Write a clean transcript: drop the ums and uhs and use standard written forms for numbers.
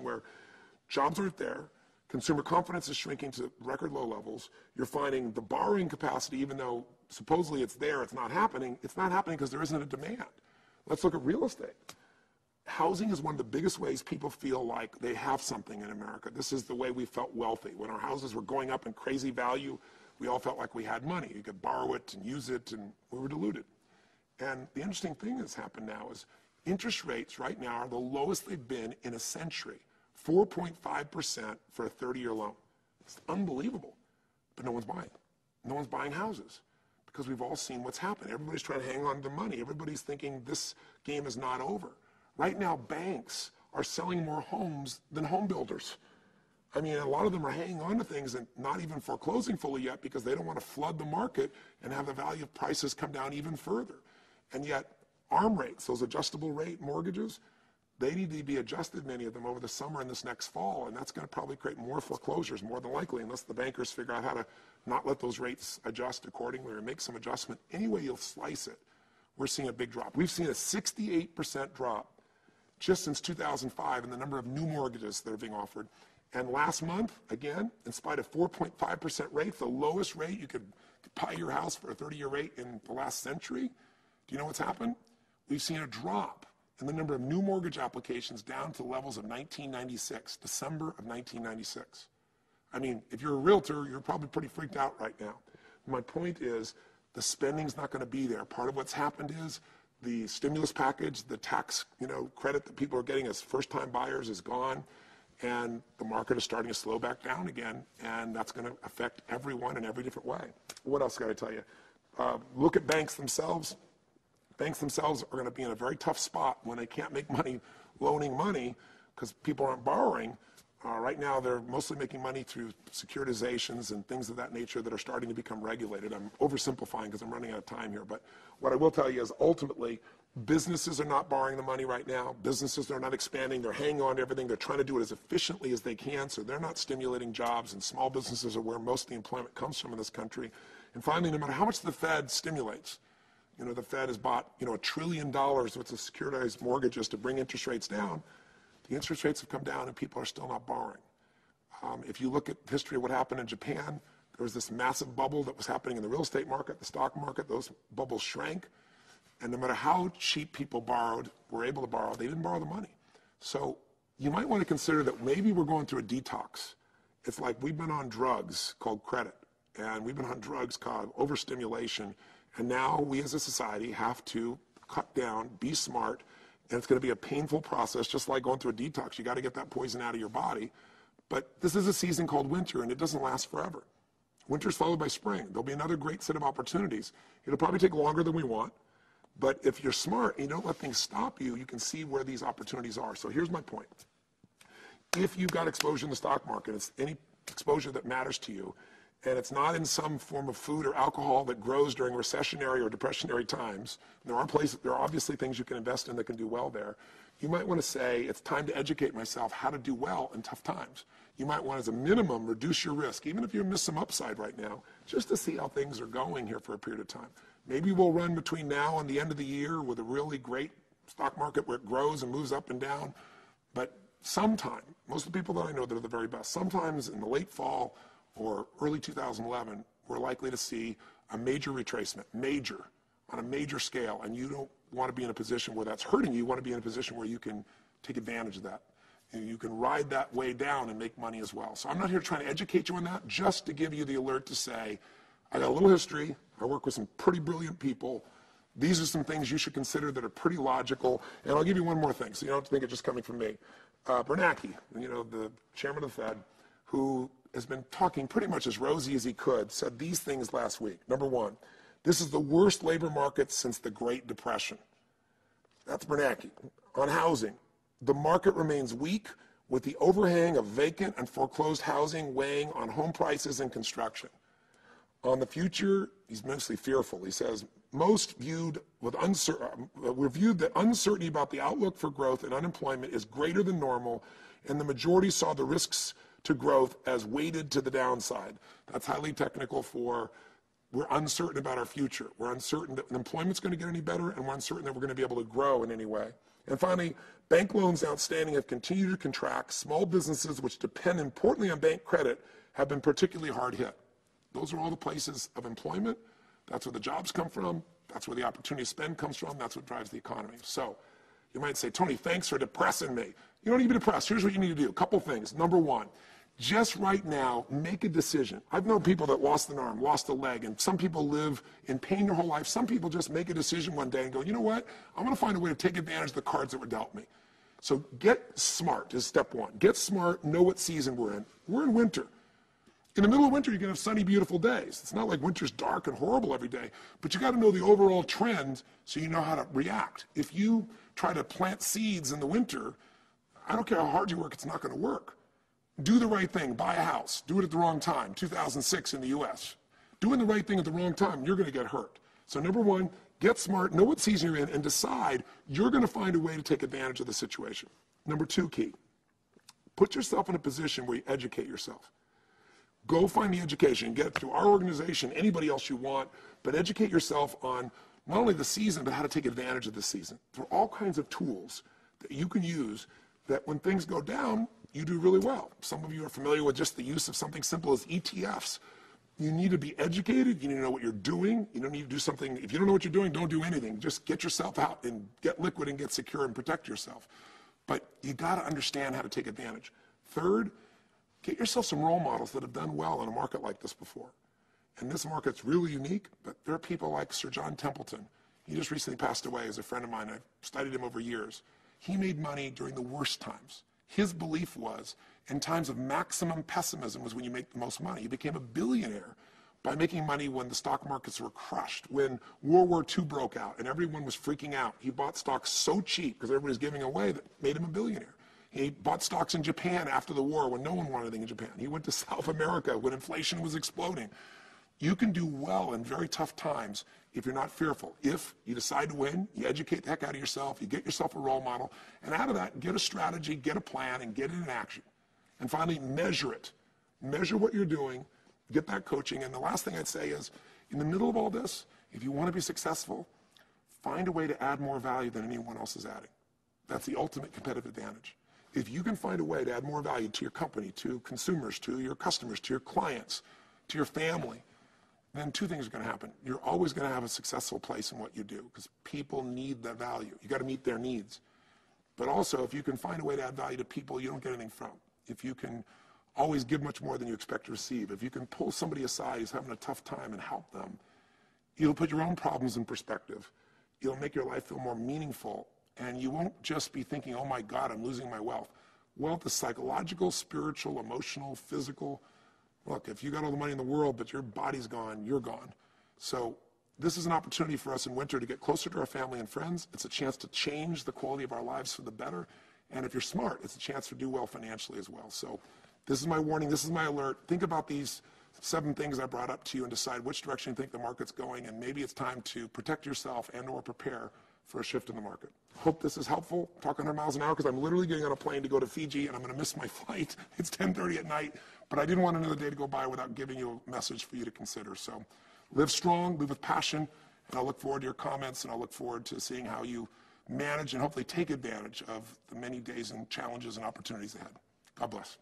where jobs aren't there, consumer confidence is shrinking to record low levels. You're finding the borrowing capacity, even though supposedly it's there, it's not happening. It's not happening because there isn't a demand. Let's look at real estate. Housing is one of the biggest ways people feel like they have something in America. This is the way we felt wealthy. When our houses were going up in crazy value, we all felt like we had money. You could borrow it and use it, and we were deluded. And the interesting thing that's happened now is interest rates right now are the lowest they've been in a century. 4.5% for a 30-year loan. It's unbelievable. But no one's buying. No one's buying houses because we've all seen what's happened. Everybody's trying to hang on to money. Everybody's thinking this game is not over. Right now, banks are selling more homes than home builders. I mean, a lot of them are hanging on to things and not even foreclosing fully yet because they don't want to flood the market and have the value of prices come down even further. And yet, ARM rates, those adjustable rate mortgages, they need to be adjusted, many of them, over the summer and this next fall, and that's going to probably create more foreclosures, more than likely, unless the bankers figure out how to not let those rates adjust accordingly or make some adjustment. Any way you'll slice it, we're seeing a big drop. We've seen a 68% drop just since 2005 in the number of new mortgages that are being offered. And last month, again, in spite of 4.5% rate, the lowest rate you could buy your house for a 30-year rate in the last century, do you know what's happened? We've seen a drop in the number of new mortgage applications down to levels of 1996, December of 1996. I mean, if you're a realtor, you're probably pretty freaked out right now. My point is, the spending's not going to be there. Part of what's happened is the stimulus package, the tax, credit that people are getting as first-time buyers is gone, and the market is starting to slow back down again, and that's going to affect everyone in every different way. What else got to tell you? Look at banks themselves. Banks themselves are going to be in a very tough spot when they can't make money loaning money because people aren't borrowing. Right now, they're mostly making money through securitizations and things of that nature that are starting to become regulated. I'm oversimplifying because I'm running out of time here. But what I will tell you is ultimately, businesses are not borrowing the money right now. Businesses are not expanding. They're hanging on to everything. They're trying to do it as efficiently as they can, so they're not stimulating jobs. And small businesses are where most of the employment comes from in this country. And finally, no matter how much the Fed stimulates, the Fed has bought, $1 trillion worth of securitized mortgages to bring interest rates down. The interest rates have come down and people are still not borrowing. If you look at history of what happened in Japan, there was this massive bubble that was happening in the real estate market, the stock market. Those bubbles shrank. And no matter how cheap people were able to borrow, they didn't borrow the money. So you might want to consider that maybe we're going through a detox. It's like we've been on drugs called credit, and we've been on drugs called overstimulation. And now we as a society have to cut down, be smart, and it's going to be a painful process, just like going through a detox. You got to get that poison out of your body. But this is a season called winter, and it doesn't last forever. Winter's followed by spring. There'll be another great set of opportunities. It'll probably take longer than we want, but if you're smart and you don't let things stop you, you can see where these opportunities are. So here's my point. If you've got exposure in the stock market, it's any exposure that matters to you, and it's not in some form of food or alcohol that grows during recessionary or depressionary times. There are obviously things you can invest in that can do well there. You might want to say, it's time to educate myself how to do well in tough times. You might want, as a minimum, reduce your risk, even if you miss some upside right now, just to see how things are going here for a period of time. Maybe we'll run between now and the end of the year with a really great stock market where it grows and moves up and down. But sometime, most of the people that I know that are the very best, sometimes in the late fall or early 2011, we're likely to see a major retracement, on a major scale, and you don't want to be in a position where that's hurting you. You want to be in a position where you can take advantage of that. And you can ride that way down and make money as well. So I'm not here trying to educate you on that, just to give you the alert to say, I got a little history, I work with some pretty brilliant people, these are some things you should consider that are pretty logical, and I'll give you one more thing, so you don't have to think it's just coming from me. Bernanke, the chairman of the Fed, who has been talking pretty much as rosy as he could, said these things last week. Number one, this is the worst labor market since the Great Depression. That's Bernanke. On housing, the market remains weak with the overhang of vacant and foreclosed housing weighing on home prices and construction. On the future, he's mostly fearful. He says, most viewed with reviewed that uncertainty about the outlook for growth and unemployment is greater than normal, and the majority saw the risks to growth as weighted to the downside. That's highly technical for we're uncertain about our future. We're uncertain that employment's going to get any better, and we're uncertain that we're going to be able to grow in any way. And finally, bank loans outstanding have continued to contract. Small businesses, which depend importantly on bank credit, have been particularly hard hit. Those are all the places of employment. That's where the jobs come from. That's where the opportunity to spend comes from. That's what drives the economy. So you might say, Tony, thanks for depressing me. You don't need to be depressed. Here's what you need to do. A couple things. Number one, just right now, make a decision. I've known people that lost an arm, lost a leg, and some people live in pain their whole life. Some people just make a decision one day and go, you know what? I'm going to find a way to take advantage of the cards that were dealt me. So get smart is step one. Get smart, know what season we're in. We're in winter. In the middle of winter, you can have sunny, beautiful days. It's not like winter's dark and horrible every day, but you got to know the overall trend so you know how to react. If you try to plant seeds in the winter, I don't care how hard you work, it's not going to work. Do the right thing, buy a house, do it at the wrong time, 2006 in the US. Doing the right thing at the wrong time, you're going to get hurt. So number one, get smart, know what season you're in, and decide you're going to find a way to take advantage of the situation. Number two key, put yourself in a position where you educate yourself. Go find the education, get it through our organization, anybody else you want, but educate yourself on not only the season, but how to take advantage of the season. There are all kinds of tools that you can use that when things go down, you do really well. Some of you are familiar with just the use of something simple as ETFs. You need to be educated. You need to know what you're doing. You don't need to do something. If you don't know what you're doing, don't do anything. Just get yourself out and get liquid and get secure and protect yourself. But you got to understand how to take advantage. Third, get yourself some role models that have done well in a market like this before. And this market's really unique, but there are people like Sir John Templeton. He just recently passed away as a friend of mine. I've studied him over years. He made money during the worst times. His belief was, in times of maximum pessimism was when you make the most money. He became a billionaire by making money when the stock markets were crushed. When World War II broke out and everyone was freaking out, he bought stocks so cheap because everybody was giving away that made him a billionaire. He bought stocks in Japan after the war when no one wanted anything in Japan. He went to South America when inflation was exploding. You can do well in very tough times if you're not fearful. If you decide to win, you educate the heck out of yourself, you get yourself a role model, and out of that, get a strategy, get a plan, and get it in action. And finally, measure it. Measure what you're doing, get that coaching. And the last thing I'd say is, in the middle of all this, if you want to be successful, find a way to add more value than anyone else is adding. That's the ultimate competitive advantage. If you can find a way to add more value to your company, to consumers, to your customers, to your clients, to your family, then two things are going to happen. You're always going to have a successful place in what you do because people need that value. You got to meet their needs. But also, if you can find a way to add value to people you don't get anything from, if you can always give much more than you expect to receive, if you can pull somebody aside who's having a tough time and help them, you'll put your own problems in perspective. You'll make your life feel more meaningful, and you won't just be thinking, oh my God, I'm losing my wealth. Wealth is psychological, spiritual, emotional, physical. Look, if you got all the money in the world, but your body's gone, you're gone. So this is an opportunity for us in winter to get closer to our family and friends. It's a chance to change the quality of our lives for the better. And if you're smart, it's a chance to do well financially as well. So this is my warning. This is my alert. Think about these 7 things I brought up to you and decide which direction you think the market's going. And maybe it's time to protect yourself and or prepare for a shift in the market. Hope this is helpful. Talk 100 miles an hour because I'm literally getting on a plane to go to Fiji and I'm going to miss my flight. It's 10:30 at night, but I didn't want another day to go by without giving you a message for you to consider. So live strong, live with passion, and I'll look forward to your comments and I'll look forward to seeing how you manage and hopefully take advantage of the many days and challenges and opportunities ahead. God bless.